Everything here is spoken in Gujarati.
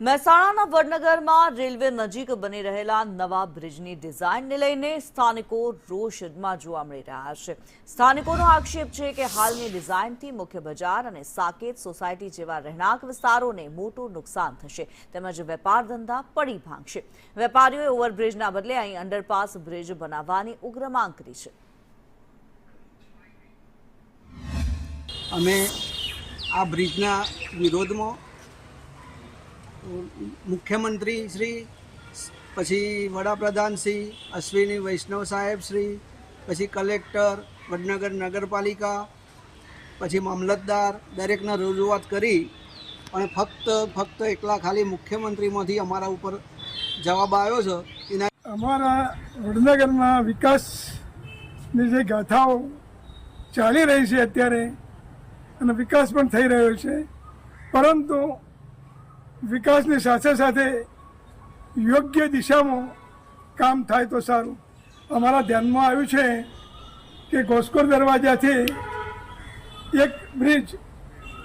મહેસાણાના વડનગરમાં રેલવે નજીક બની રહેલા નવા બ્રિજની ડિઝાઇનને લઈને સ્થાનિકો રોષમાં જોવા મળી રહ્યા છે। સ્થાનિકોનો આક્ષેપ છે કે હાલની ડિઝાઇનથી મુખ્ય બજાર અને સાકેત સોસાયટી જેવા રહેણાંક વિસ્તારોને મોટું નુકસાન થશે તેમજ વેપાર ધંધા પડી ભાંગશે। વેપારીઓએ ઓવરબ્રિજના બદલે અહીં અંડરપાસ બ્રિજ બનાવવાની ઉગ્ર માંગ કરી છે। અમે આ બ્રિજના વિરોધમાં મુખ્યમંત્રી શ્રી, પછી વડાપ્રધાન શ્રી, અશ્વિની વૈષ્ણવ સાહેબ શ્રી, પછી કલેક્ટર, વડનગર નગરપાલિકા, પછી મામલતદાર દરેકને રજૂઆત કરી અને ફક્ત એકલા ખાલી મુખ્યમંત્રીમાંથી અમારા ઉપર જવાબ આવ્યો છે। એના અમારા વડનગરના વિકાસની જે ગાથાઓ ચાલી રહી છે અત્યારે અને વિકાસ પણ થઈ રહ્યો છે, પરંતુ વિકાસની સાથે સાથે યોગ્ય દિશામાં કામ થાય તો સારું। અમારા ધ્યાનમાં આવ્યું છે કે ઘોસકોર દરવાજાથી એક બ્રિજ